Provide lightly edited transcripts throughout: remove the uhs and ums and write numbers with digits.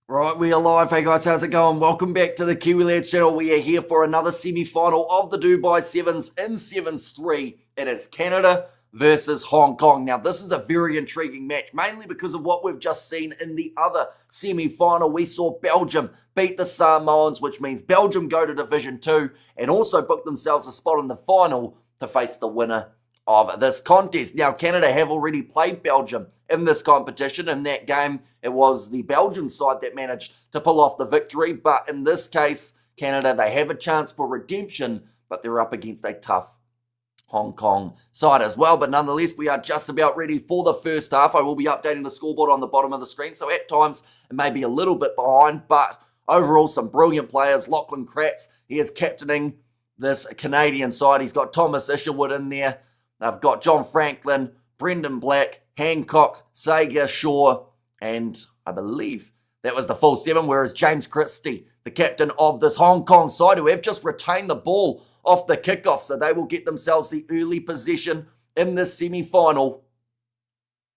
Right, we are live. Hey guys, how's it going? Welcome back to the Kiwi Lads channel. We are here for another semi-final of the Dubai Sevens in Sevens 3. It is Canada versus Hong Kong. Now, this is a very intriguing match, mainly because of what we've just seen in the other semi-final. We saw Belgium beat the Samoans, which means Belgium go to Division 2 and also book themselves a spot in the final to face the winner of this contest. Now, Canada have already played Belgium in this competition. In that game, it was the Belgian side that managed to pull off the victory. But in this case, Canada, they have a chance for redemption, but they're up against a tough Hong Kong side as well. But nonetheless, we are just about ready for the first half. I will be updating the scoreboard on the bottom of the screen, so at times it may be a little bit behind, but overall some brilliant players. Lachlan Kratz, he is captaining this Canadian side. He's got Thomas Isherwood in there. They've got John Franklin, Brendan Black, Hancock, Sager, Shaw, and I believe that was the full seven, whereas James Christie, the captain of this Hong Kong side, who have just retained the ball off the kickoff, so they will get themselves the early possession in this semi-final.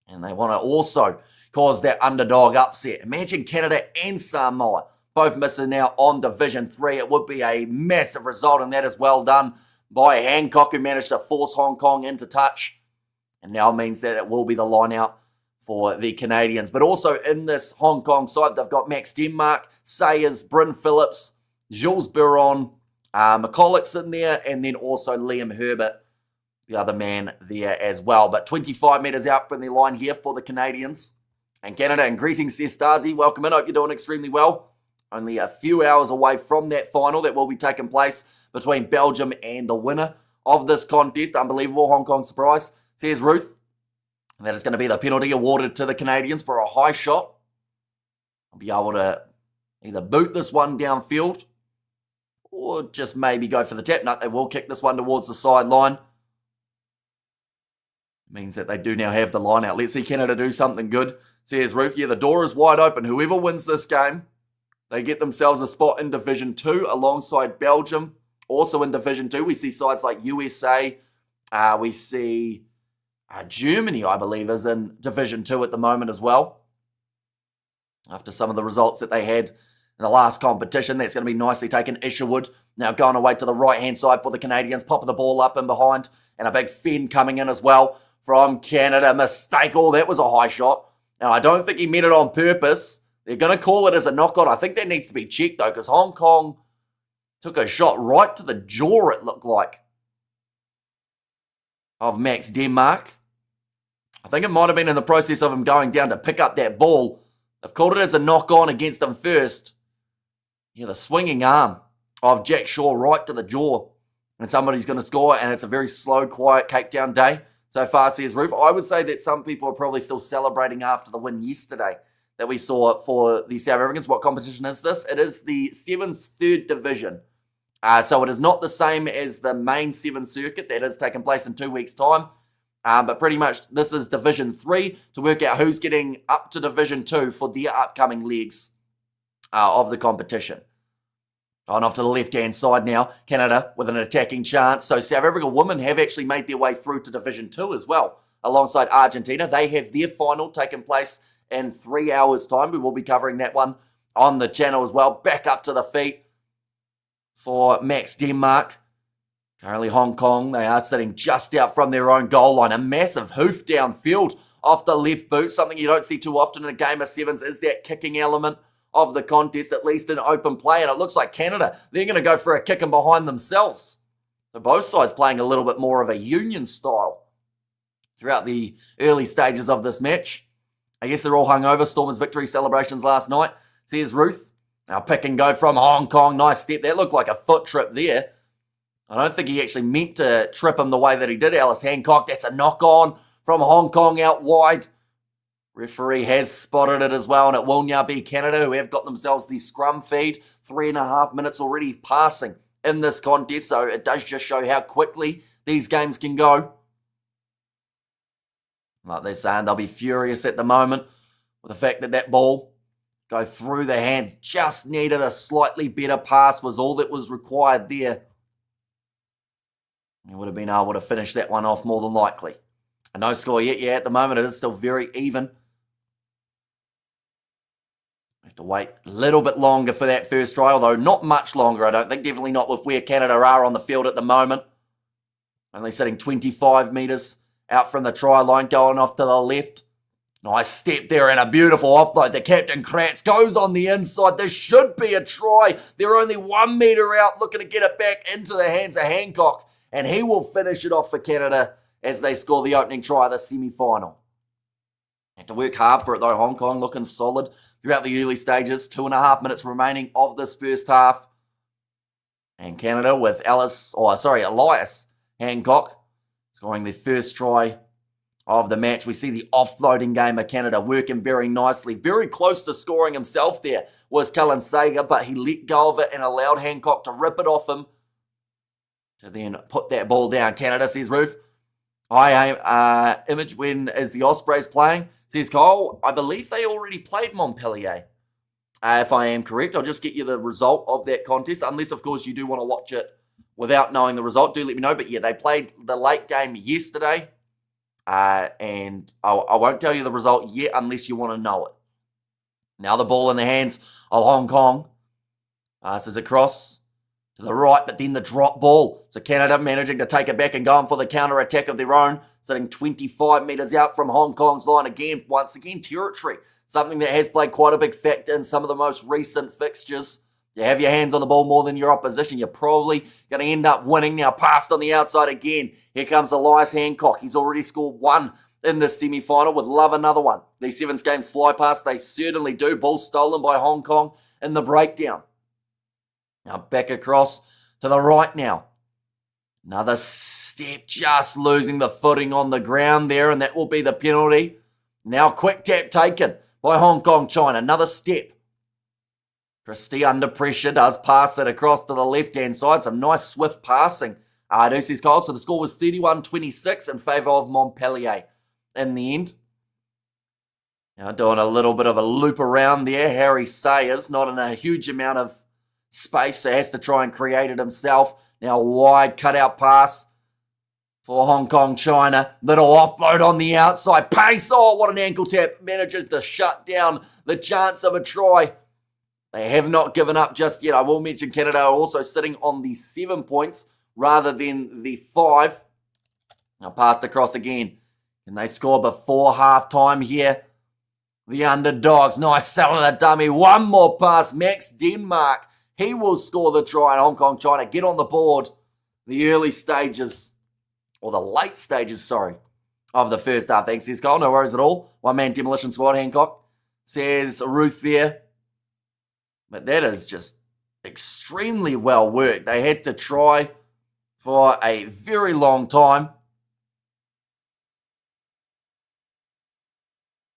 And they want to also cause that underdog upset. Imagine Canada and Samoa both missing out on Division 3. It would be a massive result, and that is well done by Hancock, who managed to force Hong Kong into touch. And now means that it will be the line out for the Canadians. But also in this Hong Kong side, they've got Max Denmark, Sayers, Bryn Phillips, Jules Buron, McCulloch's in there, and then also Liam Herbert, the other man there as well. But 25 metres out from the line here for the Canadians. And Canada, and greetings, Stasi. Welcome in. Hope you're doing extremely well. Only a few hours away from that final that will be taking place between Belgium and the winner of this contest. Unbelievable Hong Kong surprise, says Ruth. That is going to be the penalty awarded to the Canadians for a high shot. I'll be able to either boot this one downfield or just maybe go for the tap. No, they will kick this one towards the sideline. Means that they do now have the line out. Let's see Canada do something good, says Ruth. Yeah, the door is wide open. Whoever wins this game, they get themselves a spot in Division 2 alongside Belgium. Also in Division 2, we see sides like USA. We see Germany, I believe, is in Division 2 at the moment as well. After some of the results that they had in the last competition, that's going to be nicely taken. Isherwood now going away to the right-hand side for the Canadians, popping the ball up and behind. And a big Fenn coming in as well from Canada. Mistake. Oh, that was a high shot. Now, I don't think he meant it on purpose. They're going to call it as a knock-on. I think that needs to be checked, though, because Hong Kong took a shot right to the jaw, it looked like, of Max Denmark. I think it might have been in the process of him going down to pick up that ball. They've called it as a knock-on against him first. Yeah, the swinging arm of Jack Shaw right to the jaw. And somebody's going to score, and it's a very slow, quiet, cake-down day so far, says Roof. I would say that some people are probably still celebrating after the win yesterday that we saw for the South Africans. What competition is this? It is the Sevens third division. So it is not the same as the main Seven circuit that is taking place in 2 weeks' time. But pretty much this is Division 3 to work out who's getting up to Division 2 for their upcoming legs of the competition. On off to the left-hand side now, Canada with an attacking chance. So South Africa women have actually made their way through to Division 2 as well, alongside Argentina. They have their final taking place in 3 hours' time. We will be covering that one on the channel as well. Back up to the feet for Max Denmark. Currently Hong Kong, they are sitting just out from their own goal line. A massive hoof downfield off the left boot. Something you don't see too often in a game of sevens is that kicking element of the contest, at least in open play. And it looks like Canada, they're going to go for a kick and behind themselves. So both sides playing a little bit more of a union style throughout the early stages of this match. I guess they're all hungover. Stormers' victory celebrations last night, says Ruth. Now pick and go from Hong Kong. Nice step. That looked like a foot trip there. I don't think he actually meant to trip him the way that he did. Alice Hancock, that's a knock-on from Hong Kong out wide. Referee has spotted it as well, and it will now be Canada who have got themselves the scrum feed. 3.5 minutes already passing in this contest, so it does just show how quickly these games can go. Like they're saying, they'll be furious at the moment with the fact that that ball go through their hands. Just needed a slightly better pass was all that was required there. He would have been able to finish that one off more than likely. A no score yet. Yeah, at the moment it is still very even. Have to wait a little bit longer for that first try, although not much longer, I don't think. Definitely not with where Canada are on the field at the moment. Only sitting 25 metres out from the try line, going off to the left. Nice step there and a beautiful offload. The captain Kratz goes on the inside. This should be a try. They're only 1 metre out, looking to get it back into the hands of Hancock. And he will finish it off for Canada as they score the opening try of the semi-final. Had to work hard for it though. Hong Kong looking solid throughout the early stages. 2.5 minutes remaining of this first half. And Canada with Elias Hancock scoring the first try of the match. We see the offloading game of Canada working very nicely. Very close to scoring himself there was Cullen Sager, but he let go of it and allowed Hancock to rip it off him to then put that ball down. Canada, says Ruth. Image, when is the Ospreys playing? Says Cole, I believe they already played Montpellier. If I am correct, I'll just get you the result of that contest, unless, of course, you do want to watch it without knowing the result. Do let me know. But yeah, they played the late game yesterday. And I won't tell you the result yet unless you want to know it. Now the ball in the hands of Hong Kong. This is across to the right, but then the drop ball. So Canada managing to take it back and going for the counter-attack of their own. Sitting 25 metres out from Hong Kong's line again. Once again, territory. Something that has played quite a big factor in some of the most recent fixtures. You have your hands on the ball more than your opposition, you're probably going to end up winning. Now passed on the outside again. Here comes Elias Hancock. He's already scored one in this semi-final. Would love another one. These Sevens games fly past. They certainly do. Ball stolen by Hong Kong in the breakdown. Now back across to the right now. Another step, just losing the footing on the ground there, and that will be the penalty. Now quick tap taken by Hong Kong China. Another step. Christie under pressure does pass it across to the left-hand side. Some nice swift passing. Deuces Cole. So the score was 31-26 in favour of Montpellier in the end. Now doing a little bit of a loop around there. Harry Sayers, not in a huge amount of space, so has to try and create it himself. Now wide cutout pass for Hong Kong China. Little offload on the outside. Pace. Oh, what an ankle tap. Manages to shut down the chance of a try. They have not given up just yet. I will mention Canada are also sitting on the 7 points rather than the 5. Now passed across again. Can they score before halftime here? The underdogs. Nice sell of the dummy. One more pass. Max Denmark. He will score the try. And Hong Kong China get on the board. The early stages, or the late stages, sorry, of the first half. Thanks, says Cole. No worries at all. One-man demolition squad, Hancock. Says Ruth there. But that is just extremely well worked. They had to try for a very long time.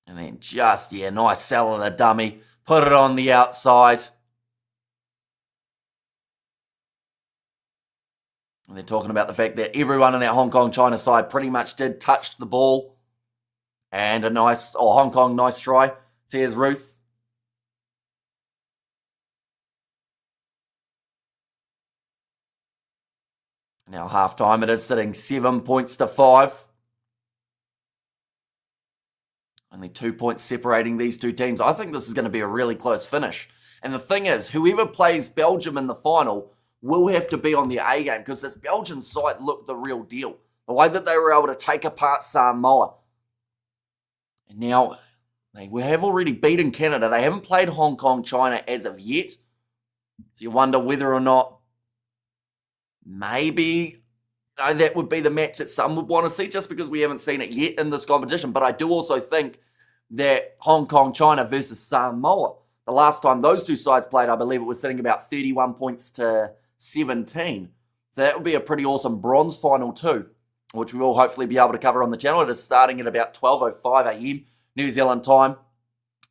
And then just, nice sell of the dummy. Put it on the outside. And they're talking about the fact that everyone in that Hong Kong China side pretty much did touch the ball. And Hong Kong, nice try. Says Ruth. Now halftime, it is sitting 7 points to 5. Only 2 points separating these two teams. I think this is going to be a really close finish. And the thing is, whoever plays Belgium in the final will have to be on the A game because this Belgian side looked the real deal. The way that they were able to take apart Samoa. And now, they have already beaten Canada. They haven't played Hong Kong China as of yet. So you wonder whether or not maybe that would be the match that some would want to see just because we haven't seen it yet in this competition. But I do also think that Hong Kong China versus Samoa, the last time those two sides played, I believe it was sitting about 31 points to 17. So that would be a pretty awesome bronze final too, which we will hopefully be able to cover on the channel. It is starting at about 12:05 a.m. New Zealand time.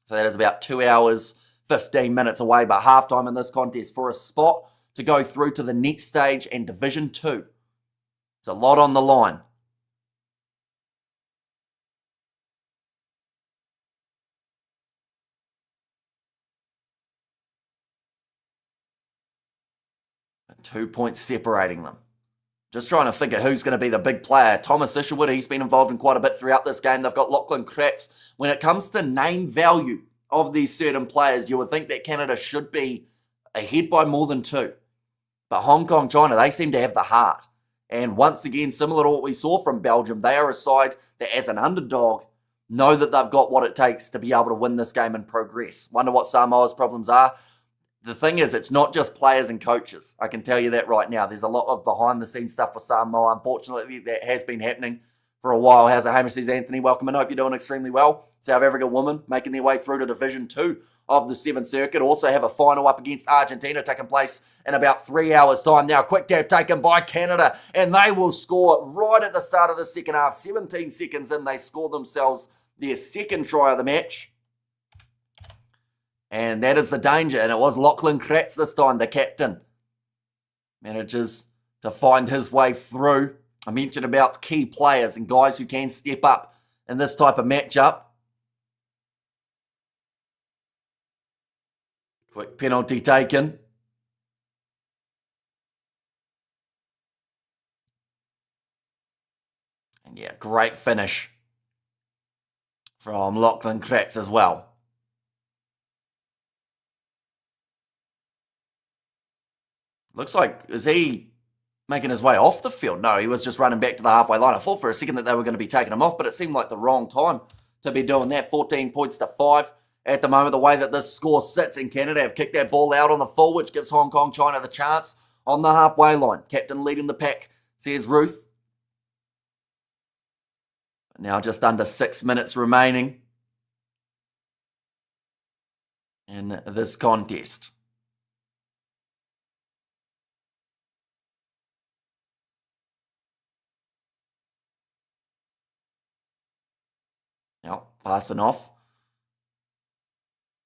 So that is about 2 hours, 15 minutes away by halftime in this contest for a spot to go through to the next stage and Division 2. It's a lot on the line. But 2 points separating them. Just trying to think of who's going to be the big player. Thomas Isherwood, he's been involved in quite a bit throughout this game. They've got Lachlan Kratz. When it comes to name value, of these certain players, you would think that Canada should be ahead by more than 2. But Hong Kong, China, they seem to have the heart. And once again, similar to what we saw from Belgium, they are a side that as an underdog know that they've got what it takes to be able to win this game and progress. Wonder what Samoa's problems are. The thing is, it's not just players and coaches. I can tell you that right now. There's a lot of behind-the-scenes stuff for Samoa. Unfortunately, that has been happening for a while. How's it, Hamish? Says Anthony. Welcome and hope you're doing extremely well. South Africa women making their way through to Division 2 of the Seventh Circuit. Also have a final up against Argentina taking place in about 3 hours' time. Now, quick tap taken by Canada, and they will score right at the start of the second half. 17 seconds in, they score themselves their second try of the match. And that is the danger. And it was Lachlan Kratz this time, the captain. Manages to find his way through. I mentioned about key players and guys who can step up in this type of matchup. Quick penalty taken. And yeah, great finish from Lachlan Kratz as well. Looks like, is he making his way off the field? No, he was just running back to the halfway line. I thought for a second that they were going to be taking him off, but it seemed like the wrong time to be doing that. 14 points to 5 at the moment. The way that this score sits in Canada have kicked that ball out on the full, which gives Hong Kong China the chance on the halfway line. Captain leading the pack, says Ruth. Now just under 6 minutes remaining in this contest. Now, passing off.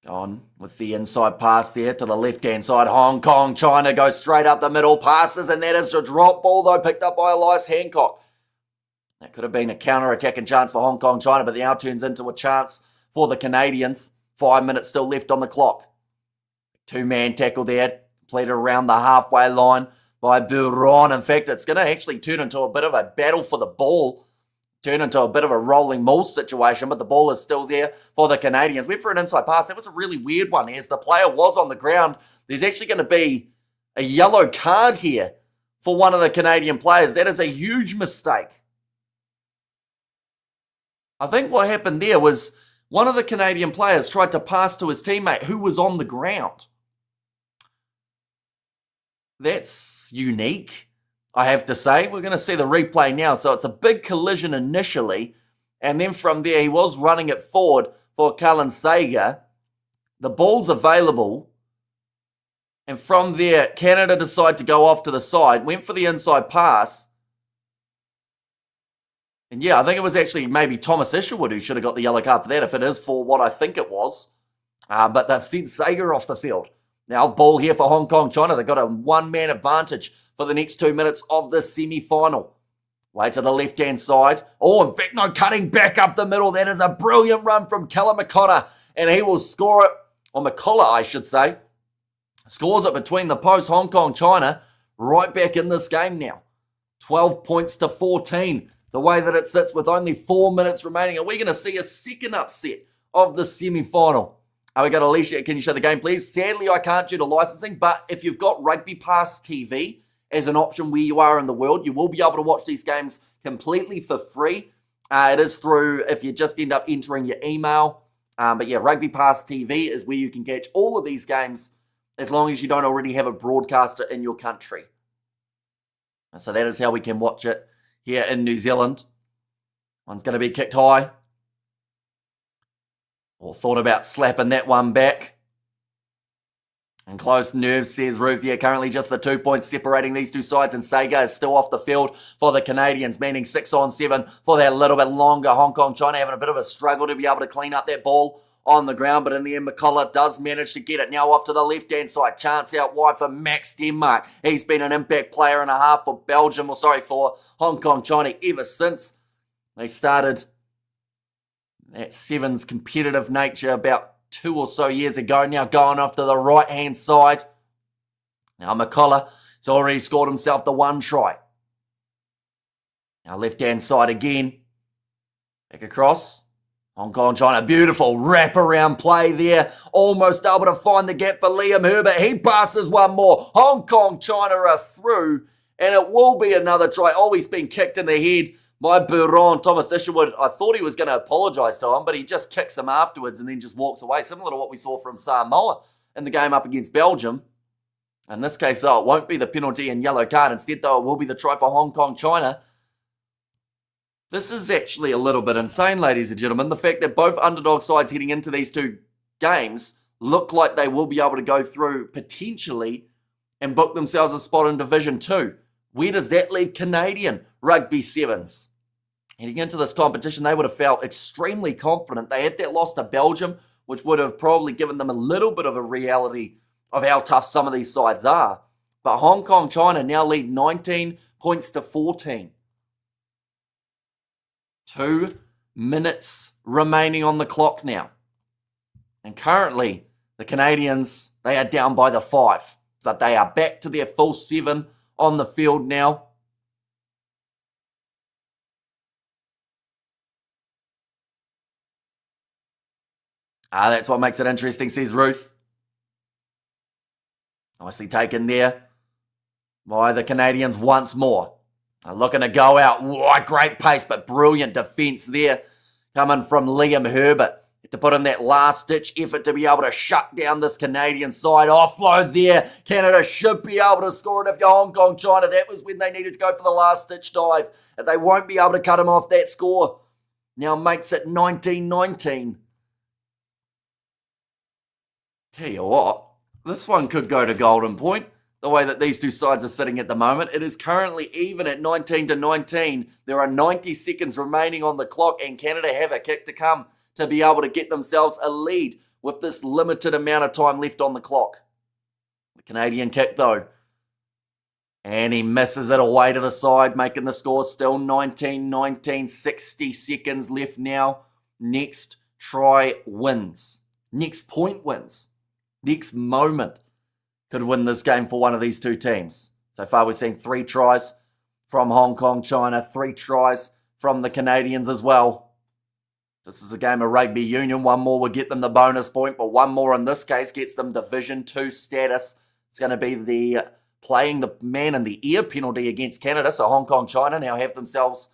Gone with the inside pass there to the left-hand side. Hong Kong, China goes straight up the middle. Passes, and that is a drop ball, though, picked up by Elias Hancock. That could have been a counter-attacking chance for Hong Kong, China, but now turns into a chance for the Canadians. 5 minutes still left on the clock. Two-man tackle there, completed around the halfway line by Buron. In fact, it's going to actually turn into a bit of a battle for the ball. Turn into a bit of a rolling maul situation, but the ball is still there for the Canadians. Went for an inside pass. That was a really weird one. As the player was on the ground, there's actually going to be a yellow card here for one of the Canadian players. That is a huge mistake. I think what happened there was one of the Canadian players tried to pass to his teammate who was on the ground. That's unique, I have to say. We're going to see the replay now. So it's a big collision initially. And then from there, he was running it forward for Cullen Sager. The ball's available. And from there, Canada decide to go off to the side. Went for the inside pass. And yeah, I think it was actually maybe Thomas Isherwood who should have got the yellow card for that, if it is for what I think it was. But they've sent Sager off the field. Now, ball here for Hong Kong, China. They've got a one-man advantage for the next 2 minutes of this semi-final. Way to the left-hand side. Oh, in fact, no, cutting back up the middle. That is a brilliant run from Callum McConnor, and he will score it, or McCullough, I should say. Scores it between the posts. Hong Kong, China, right back in this game now. 12 points to 14. The way that it sits with only 4 minutes remaining. Are we going to see a second upset of the semi-final? We got Alicia. Can you show the game, please? Sadly, I can't due to licensing, but if you've got Rugby Pass TV as an option where you are in the world, you will be able to watch these games completely for free. It is through, if you just end up entering your email. But yeah, Rugby Pass TV is where you can catch all of these games as long as you don't already have a broadcaster in your country. And so that is how we can watch it here in New Zealand. One's going to be kicked high. Or thought about slapping that one back. And close nerves, says Ruth. Yeah, currently just the 2 points separating these two sides. And Sager is still off the field for the Canadians, meaning 6-on-7 for that little bit longer. Hong Kong, China having a bit of a struggle to be able to clean up that ball on the ground. But in the end, McCullough does manage to get it. Now off to the left-hand side. Chance out wide for Max Denmark. He's been an impact player and a half for Belgium, for Hong Kong, China ever since they started that Sevens competitive nature about 2 or so years ago. Now going off to the right-hand side. Now McCullough has already scored himself the 1 try. Now left-hand side again. Back across. Hong Kong China, beautiful wraparound play there. Almost able to find the gap for Liam Herbert. He passes one more. Hong Kong China are through, and it will be another try. Oh, he's been kicked in the head by Buron. Thomas Isherwood, I thought he was going to apologise to him, but he just kicks him afterwards and then just walks away, similar to what we saw from Samoa in the game up against Belgium. In this case, though, it won't be the penalty and yellow card. Instead, though, it will be the try for Hong Kong China. This is actually a little bit insane, ladies and gentlemen. The fact that both underdog sides heading into these two games look like they will be able to go through potentially and book themselves a spot in Division 2. Where does that leave Canadian Rugby Sevens? Heading into this competition, they would have felt extremely confident. They had that loss to Belgium, which would have probably given them a little bit of a reality of how tough some of these sides are. But Hong Kong China now lead 19 points to 14. 2 minutes remaining on the clock now. And currently, the Canadians, they are down by the 5. But they are back to their full 7 on the field now. That's what makes it interesting, says Ruth. Nicely taken there by the Canadians once more. Looking to go out. Whoa, great pace, but brilliant defence there coming from Liam Herbert to put in that last-ditch effort to be able to shut down this Canadian side. Offload there. Canada should be able to score it if you're Hong Kong China. That was when they needed to go for the last-ditch dive. And they won't be able to cut him off that score. Now makes it 19-19. Tell you what, this one could go to golden point. The way that these two sides are sitting at the moment. It is currently even at 19-19. There are 90 seconds remaining on the clock, and Canada have a kick to come to be able to get themselves a lead with this limited amount of time left on the clock. The Canadian kick, though. And he misses it away to the side, making the score still 19-19. 60 seconds left now. Next try wins. Next point wins. Next moment could win this game for one of these two teams. So far, we've seen 3 tries from Hong Kong China, 3 tries from the Canadians as well. This is a game of rugby union. One more will get them the bonus point, but one more in this case gets them Division 2 status. It's going to be the playing the man in the ear penalty against Canada. So Hong Kong China now have themselves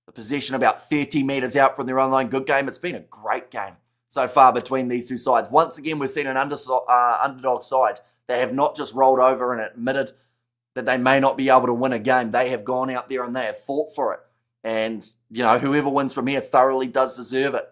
the possession about 30 metres out from their own line. Good game. It's been a great game so far between these two sides. Once again, we've seen an underdog side. They have not just rolled over and admitted that they may not be able to win a game. They have gone out there and they have fought for it. And, you know, whoever wins from here thoroughly does deserve it.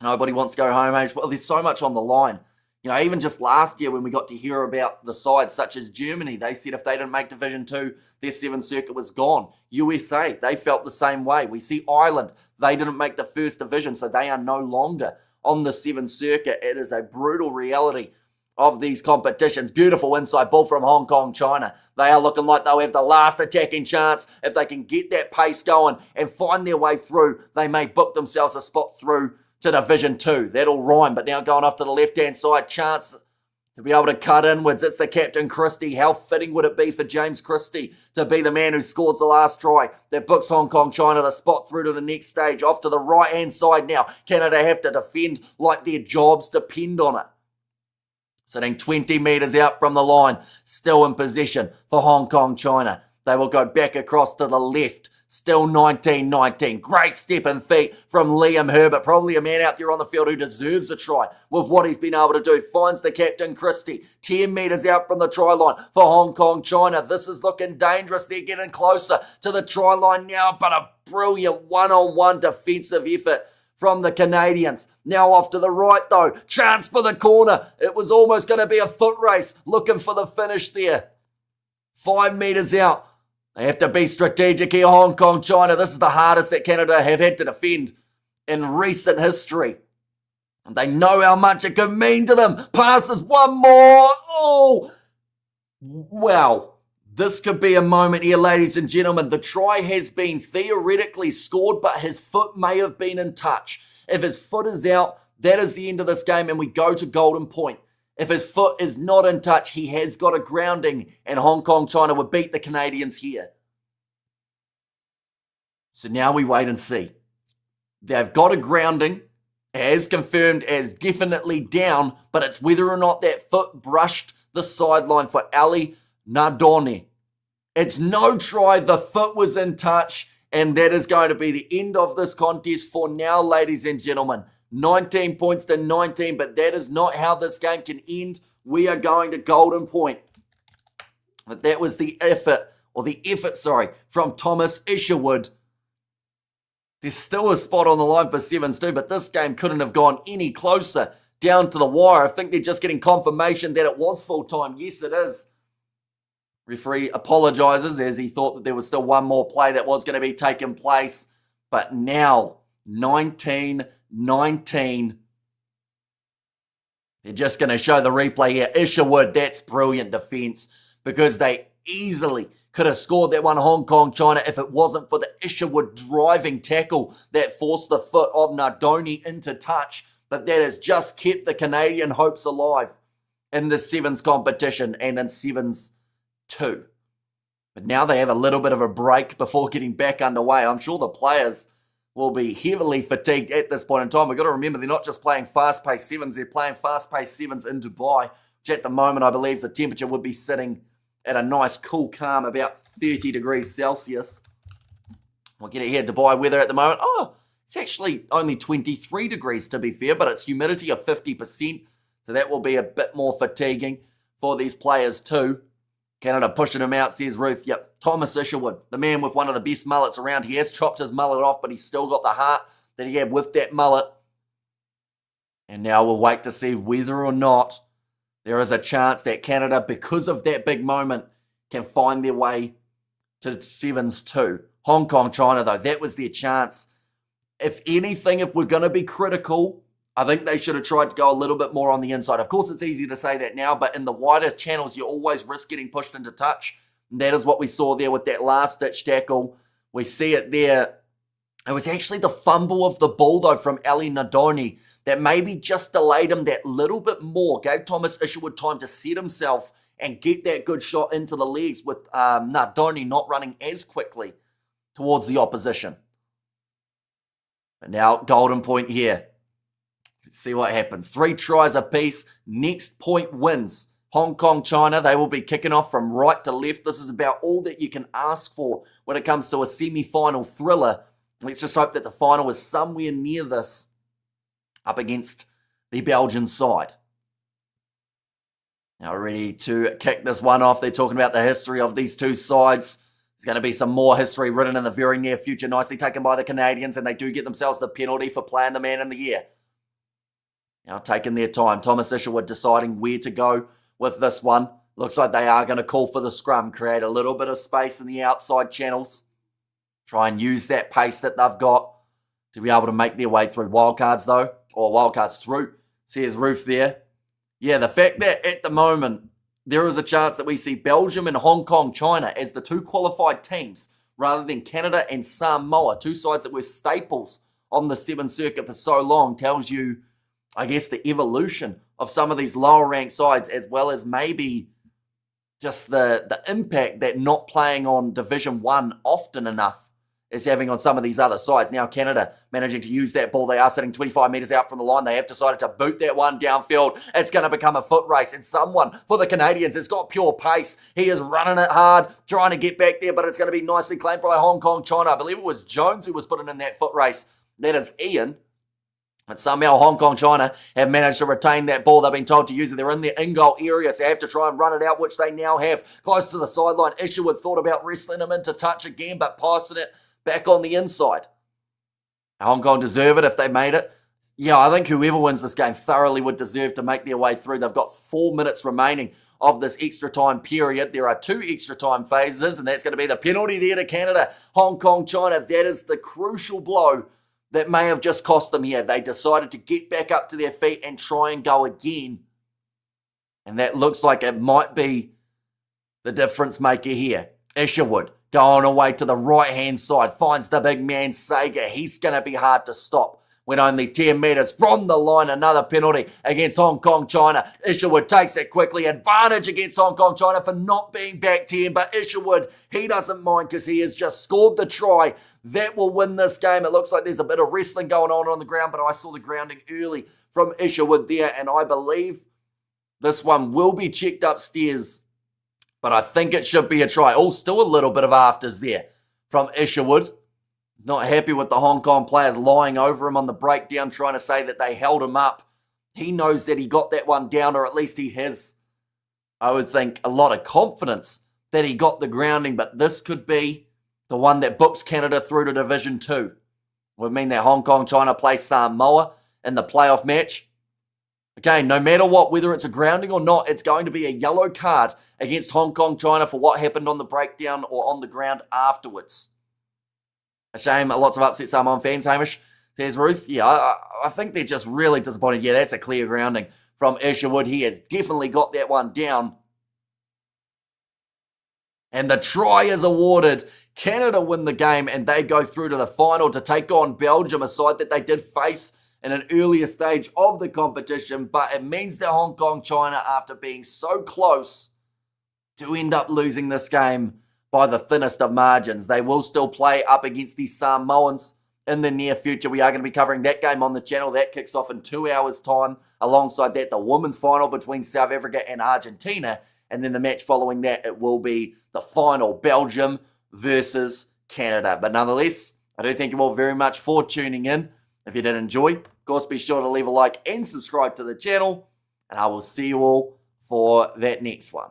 Nobody wants to go home age. Well, there's so much on the line. You know, even just last year when we got to hear about the sides such as Germany, they said if they didn't make Division 2, their 7th circuit was gone. USA, they felt the same way. We see Ireland, they didn't make the 1st division, so they are no longer on the 7th circuit. It is a brutal reality of these competitions. Beautiful inside ball from Hong Kong China. They are looking like they'll have the last attacking chance. If they can get that pace going and find their way through, they may book themselves a spot through to Division 2. That'll rhyme, but now going off to the left-hand side, chance to be able to cut inwards. It's the captain, Christie. How fitting would it be for James Christie to be the man who scores the last try that books Hong Kong China the spot through to the next stage? Off to the right-hand side now. Canada have to defend like their jobs depend on it. Sitting 20 metres out from the line, still in possession for Hong Kong China. They will go back across to the left. Still 19-19. Great step and feet from Liam Herbert. Probably a man out there on the field who deserves a try with what he's been able to do. Finds the captain, Christie. 10 metres out from the try line for Hong Kong China. This is looking dangerous. They're getting closer to the try line now, but a brilliant one-on-one defensive effort from the Canadians. Now off to the right though. Chance for the corner. It was almost going to be a foot race. Looking for the finish there. 5 metres out. They have to be strategic here, Hong Kong China. This is the hardest that Canada have had to defend in recent history. And they know how much it could mean to them. Passes one more. Oh! Wow. This could be a moment here, ladies and gentlemen. The try has been theoretically scored, but his foot may have been in touch. If his foot is out, that is the end of this game and we go to golden point. If his foot is not in touch, he has got a grounding and Hong Kong China would beat the Canadians here. So now we wait and see. They've got a grounding, as confirmed as definitely down, but it's whether or not that foot brushed the sideline for Ali Nardoni. It's no try, the foot was in touch, and that is going to be the end of this contest for now, ladies and gentlemen. 19 points to 19, but that is not how this game can end. We are going to golden point. But that was the effort from Thomas Isherwood. There's still a spot on the line for Sevens too, but this game couldn't have gone any closer down to the wire. I think they're just getting confirmation that it was full time. Yes, it is. Referee apologises as he thought that there was still one more play that was going to be taking place. But now, 19-19. They're just going to show the replay here. Isherwood, that's brilliant defence because they easily could have scored that one, Hong Kong China, if it wasn't for the Isherwood driving tackle that forced the foot of Nardoni into touch. But that has just kept the Canadian hopes alive in the Sevens competition and in Sevens 2. But now they have a little bit of a break before getting back underway. I'm sure the players will be heavily fatigued at this point in time. We've got to remember they're not just playing fast-paced sevens, they're playing fast-paced sevens in Dubai, which at the moment I believe the temperature would be sitting at a nice cool calm, about 30 degrees Celsius. We'll get it here, Dubai weather at the moment. Oh, it's actually only 23 degrees to be fair, but it's humidity of 50%, so that will be a bit more fatiguing for these players too. Canada pushing him out, says Ruth. Yep, Thomas Isherwood, the man with one of the best mullets around. He has chopped his mullet off, but he's still got the heart that he had with that mullet. And now we'll wait to see whether or not there is a chance that Canada, because of that big moment, can find their way to Sevens 2. Hong Kong China, though, that was their chance. If anything, if we're going to be critical, I think they should have tried to go a little bit more on the inside. Of course, it's easy to say that now, but in the wider channels, you always risk getting pushed into touch. And that is what we saw there with that last-ditch tackle. We see it there. It was actually the fumble of the ball, though, from Ali Nardoni that maybe just delayed him that little bit more. Gave Thomas Isherwood time to set himself and get that good shot into the legs with Nardoni not running as quickly towards the opposition. But now, golden point here. Let's see what happens. 3 tries apiece. Next point wins. Hong Kong China, they will be kicking off from right to left. This is about all that you can ask for when it comes to a semi-final thriller. Let's just hope that the final is somewhere near this up against the Belgian side. Now ready to kick this one off. They're talking about the history of these two sides. There's going to be some more history written in the very near future. Nicely taken by the Canadians, and they do get themselves the penalty for playing the man in the year. Now taking their time. Thomas Isherwood deciding where to go with this one. Looks like they are going to call for the scrum. Create a little bit of space in the outside channels. Try and use that pace that they've got to be able to make their way through. Wildcards though. Or wildcards through. Says Roof there. Yeah, the fact that at the moment there is a chance that we see Belgium and Hong Kong China as the 2 qualified teams rather than Canada and Samoa. 2 sides that were staples on the 7 circuit for so long tells you, I guess, the evolution of some of these lower ranked sides, as well as maybe just the impact that not playing on Division 1 often enough is having on some of these other sides. Now Canada managing to use that ball. They are sitting 25 metres out from the line. They have decided to boot that one downfield. It's going to become a foot race. And someone for the Canadians has got pure pace. He is running it hard, trying to get back there, but it's going to be nicely claimed by Hong Kong China. I believe it was Jones who was putting in that foot race. That is Ian. But somehow Hong Kong China have managed to retain that ball. They've been told to use it. They're in their in-goal area, so they have to try and run it out, which they now have. Close to the sideline. Isherwood thought about wrestling him into touch again, but passing it back on the inside. Hong Kong deserve it if they made it. Yeah, I think whoever wins this game thoroughly would deserve to make their way through. They've got 4 minutes remaining of this extra time period. There are 2 extra time phases, and that's going to be the penalty there to Canada. Hong Kong China, that is the crucial blow that may have just cost them here. They decided to get back up to their feet and try and go again. And that looks like it might be the difference maker here. Isherwood going away to the right-hand side. Finds the big man, Sager. He's going to be hard to stop when only 10 metres from the line. Another penalty against Hong Kong China. Isherwood takes it quickly. Advantage against Hong Kong China for not being back 10. But Isherwood, he doesn't mind because he has just scored the try that will win this game. It looks like there's a bit of wrestling going on the ground, but I saw the grounding early from Isherwood there, and I believe this one will be checked upstairs, but I think it should be a try. Oh, still a little bit of afters there from Isherwood. He's not happy with the Hong Kong players lying over him on the breakdown, trying to say that they held him up. He knows that he got that one down, or at least he has, I would think, a lot of confidence that he got the grounding, but this could be the one that books Canada through to Division 2. Would mean that Hong Kong trying to play Samoa in the playoff match. Again, no matter what, whether it's a grounding or not, it's going to be a yellow card against Hong Kong China for what happened on the breakdown or on the ground afterwards. A shame, lots of upset Samoan fans, Hamish, says Ruth. Yeah, I think they're just really disappointed. Yeah, that's a clear grounding from Isherwood. He has definitely got that one down. And the try is awarded. Canada win the game and they go through to the final to take on Belgium, a side that they did face in an earlier stage of the competition, but it means that Hong Kong China, after being so close, to end up losing this game by the thinnest of margins. They will still play up against the Samoans in the near future. We are going to be covering that game on the channel. That kicks off in 2 hours' time. Alongside that, the women's final between South Africa and Argentina. And then the match following that, it will be the final, Belgium versus Canada. But nonetheless, I do thank you all very much for tuning in. If you did enjoy, of course, be sure to leave a like and subscribe to the channel. And I will see you all for that next one.